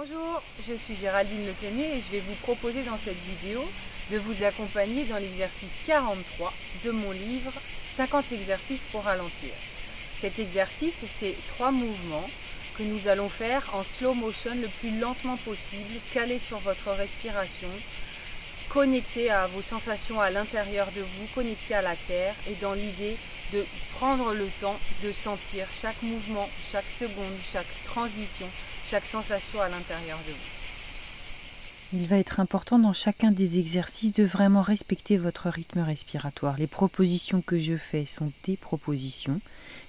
Bonjour, je suis Géraldine Le Tenay et je vais vous proposer dans cette vidéo de vous accompagner dans l'exercice 43 de mon livre 50 exercices pour ralentir. Cet exercice, c'est 3 mouvements que nous allons faire en slow motion le plus lentement possible, calé sur votre respiration, connecté à vos sensations à l'intérieur de vous, connecté à la terre et dans l'idée de prendre le temps de sentir chaque mouvement, chaque seconde, chaque transition, chaque sensation à l'intérieur de vous. Il va être important dans chacun des exercices de vraiment respecter votre rythme respiratoire. Les propositions que je fais sont des propositions.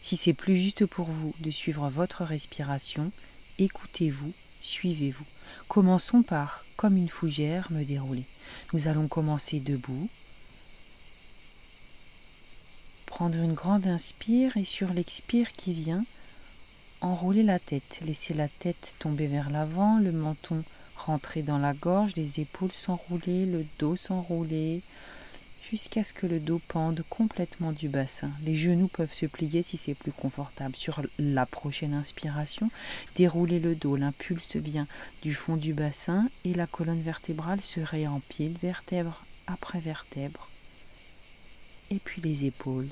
Si c'est plus juste pour vous de suivre votre respiration, écoutez-vous, suivez-vous. Commençons par, comme une fougère, me dérouler. Nous allons commencer debout. Prendre une grande inspire et sur l'expire qui vient, enrouler la tête. Laissez la tête tomber vers l'avant, le menton rentrer dans la gorge, les épaules s'enrouler, le dos s'enrouler, jusqu'à ce que le dos pende complètement du bassin. Les genoux peuvent se plier si c'est plus confortable. Sur la prochaine inspiration, déroulez le dos. L'impulse vient du fond du bassin et la colonne vertébrale se réempile, vertèbre après vertèbre. Et puis les épaules,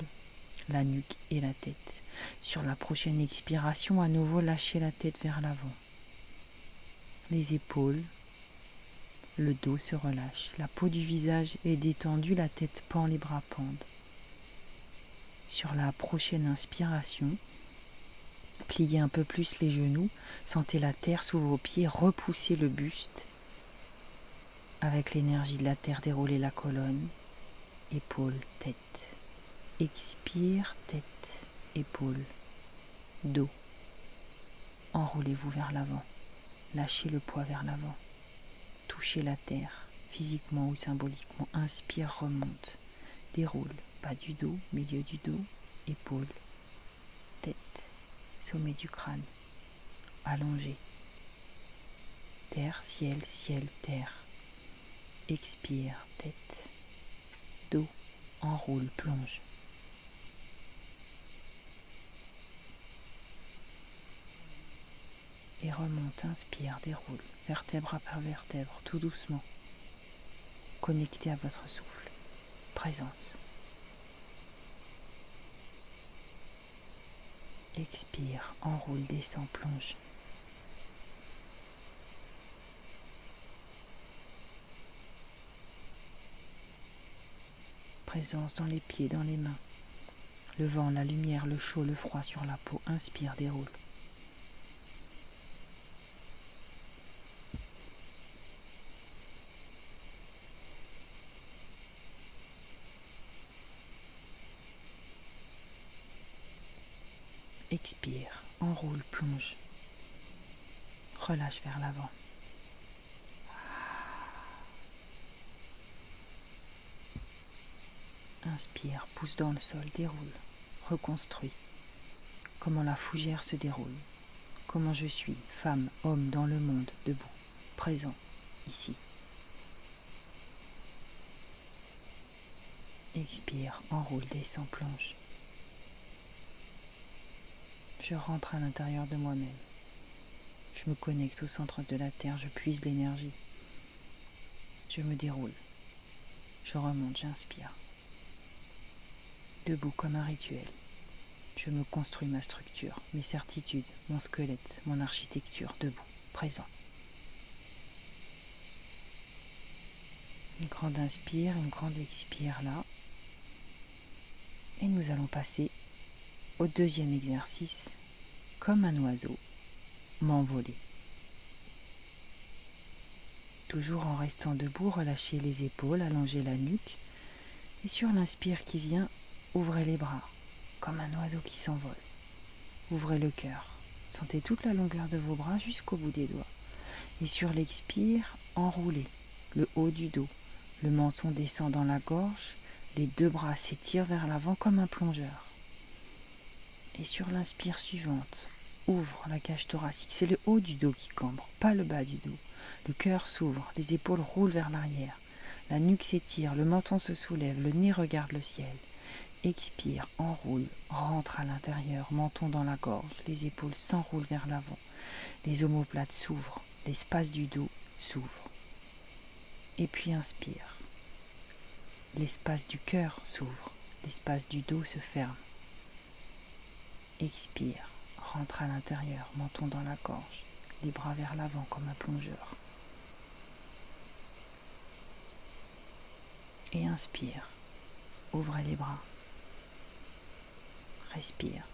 la nuque et la tête. Sur la prochaine expiration, à nouveau lâchez la tête vers l'avant. Les épaules, le dos se relâche, la peau du visage est détendue, la tête pend, les bras pendent. Sur la prochaine inspiration, pliez un peu plus les genoux, sentez la terre sous vos pieds, repoussez le buste. Avec l'énergie de la terre, déroulez la colonne, épaules, tête. Expire, tête, épaules, dos. Enroulez-vous vers l'avant. Lâchez le poids vers l'avant. Touchez la terre, physiquement ou symboliquement. Inspire, remonte. Déroule. Bas du dos, milieu du dos, épaules, tête, sommet du crâne. Allongé. Terre, ciel, ciel, terre. Expire, tête, dos. Enroule, plonge. Et remonte, inspire, déroule, vertèbre après vertèbre, tout doucement. Connecté à votre souffle. Présence. Expire, enroule, descend, plonge. Présence dans les pieds, dans les mains. Le vent, la lumière, le chaud, le froid sur la peau. Inspire, déroule. Expire, enroule, plonge. Relâche vers l'avant. Inspire, pousse dans le sol, déroule, reconstruis. Comment la fougère se déroule. Comment je suis, femme, homme, dans le monde, debout, présent, ici. Expire, enroule, descend, plonge. Je rentre à l'intérieur de moi-même. Je me connecte au centre de la terre, je puise l'énergie. Je me déroule. Je remonte, j'inspire. Debout comme un rituel. Je me construis ma structure, mes certitudes, mon squelette, mon architecture, debout, présent. Une grande inspire, une grande expire là. Et nous allons passer au deuxième exercice, comme un oiseau, m'envoler. Toujours en restant debout, relâchez les épaules, allongez la nuque. Et sur l'inspire qui vient, ouvrez les bras, comme un oiseau qui s'envole. Ouvrez le cœur. Sentez toute la longueur de vos bras jusqu'au bout des doigts. Et sur l'expire, enroulez le haut du dos. Le menton descend dans la gorge. Les deux bras s'étirent vers l'avant comme un plongeur. Et sur l'inspire suivante, ouvre la cage thoracique. C'est le haut du dos qui cambre, pas le bas du dos. Le cœur s'ouvre, les épaules roulent vers l'arrière. La nuque s'étire, le menton se soulève, le nez regarde le ciel. Expire, enroule, rentre à l'intérieur, menton dans la gorge. Les épaules s'enroulent vers l'avant. Les omoplates s'ouvrent. l'espace du dos s'ouvre. Et puis inspire. L'espace du cœur s'ouvre, l'espace du dos se ferme. Expire, rentre à l'intérieur, menton dans la gorge, les bras vers l'avant comme un plongeur. Et inspire, ouvrez les bras. Respire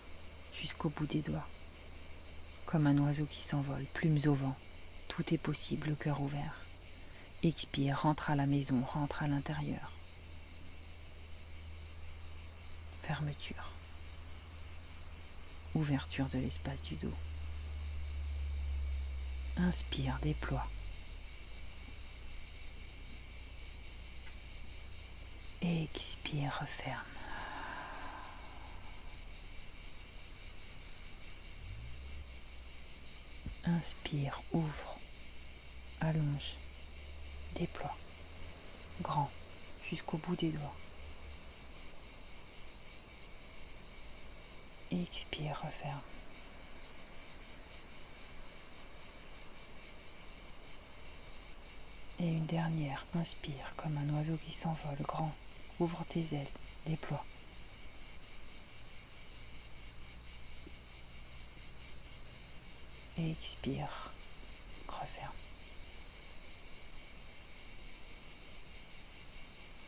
jusqu'au bout des doigts, comme un oiseau qui s'envole, plumes au vent. Tout est possible, le cœur ouvert. Expire, rentre à la maison, rentre à l'intérieur. Fermeture. Ouverture de l'espace du dos. Inspire, déploie. Expire, referme. Inspire, ouvre, allonge, déploie, grand, jusqu'au bout des doigts. Expire, referme. Et une dernière, inspire comme un oiseau qui s'envole, grand, ouvre tes ailes, déploie. Et expire, referme.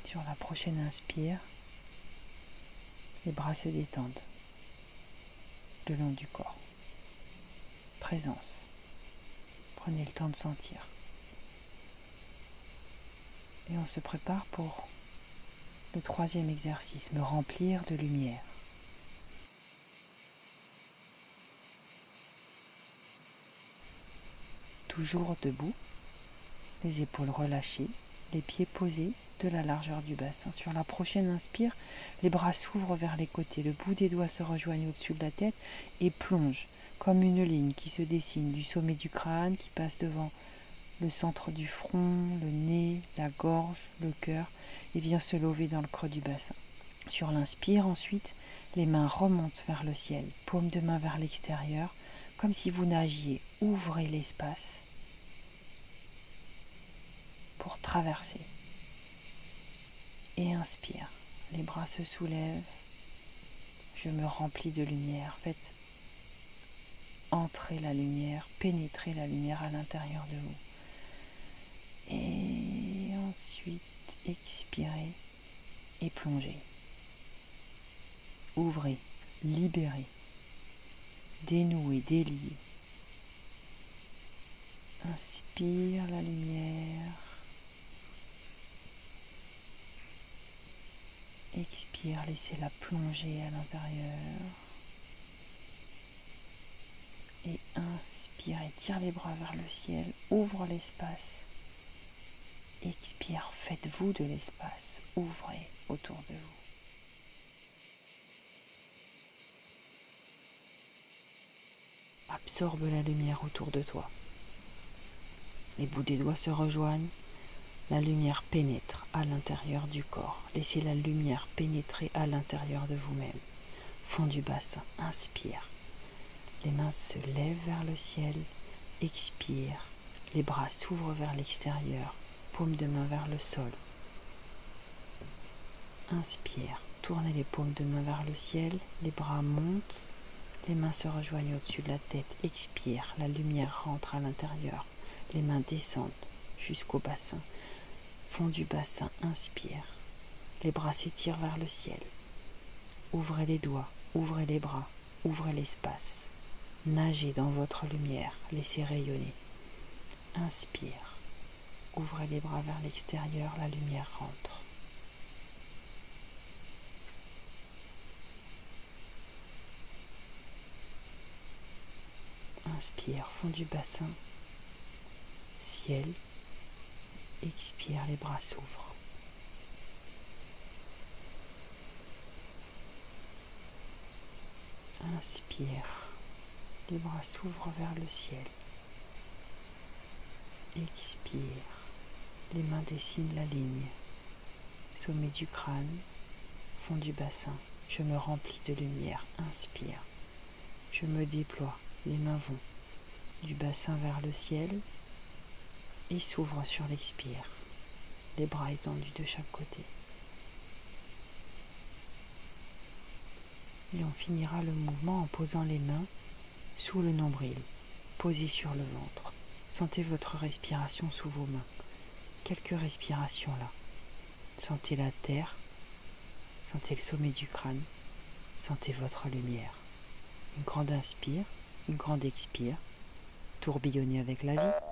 Sur la prochaine inspire, les bras se détendent le long du corps. Présence. Prenez le temps de sentir. Et on se prépare pour le troisième exercice, me remplir de lumière. Toujours debout, les épaules relâchées, les pieds posés de la largeur du bassin. Sur la prochaine inspire, les bras s'ouvrent vers les côtés, le bout des doigts se rejoignent au-dessus de la tête et plonge comme une ligne qui se dessine du sommet du crâne, qui passe devant le centre du front, le nez, la gorge, le cœur et vient se lever dans le creux du bassin. Sur l'inspire ensuite, les mains remontent vers le ciel, paume de main vers l'extérieur, comme si vous nagiez. Ouvrez l'espace pour traverser. Et inspire, les bras se soulèvent, je me remplis de lumière. Faites entrer la lumière, pénétrer la lumière à l'intérieur de vous. Et ensuite, expirez et plongez. Ouvrez, libérez, dénouez, déliez. Inspire la lumière. Expire, laissez-la plonger à l'intérieur. Et inspire et tire les bras vers le ciel. Ouvre l'espace. Expire, faites-vous de l'espace. Ouvrez autour de vous. Absorbe la lumière autour de toi. Les bouts des doigts se rejoignent. La lumière pénètre à l'intérieur du corps. Laissez la lumière pénétrer à l'intérieur de vous-même. Fond du bassin, inspire. Les mains se lèvent vers le ciel. Expire. Les bras s'ouvrent vers l'extérieur. Paume de main vers le sol. Inspire. Tournez les paumes de main vers le ciel. Les bras montent. Les mains se rejoignent au-dessus de la tête. Expire. La lumière rentre à l'intérieur. Les mains descendent jusqu'au bassin. Fond du bassin, inspire. Les bras s'étirent vers le ciel. Ouvrez les doigts, ouvrez les bras, ouvrez l'espace. Nagez dans votre lumière, laissez rayonner. Inspire. Ouvrez les bras vers l'extérieur, la lumière rentre. Inspire, fond du bassin, ciel. Expire, les bras s'ouvrent. Inspire, les bras s'ouvrent vers le ciel. Expire, les mains dessinent la ligne. Sommet du crâne, fond du bassin. Je me remplis de lumière. Inspire, je me déploie. Les mains vont du bassin vers le ciel. et s'ouvre sur l'expire, les bras étendus de chaque côté. Et on finira le mouvement en posant les mains sous le nombril, posées sur le ventre. Sentez votre respiration sous vos mains. Quelques respirations là. Sentez la terre, sentez le sommet du crâne, sentez votre lumière. Une grande inspire, une grande expire. Tourbillonnez avec la vie.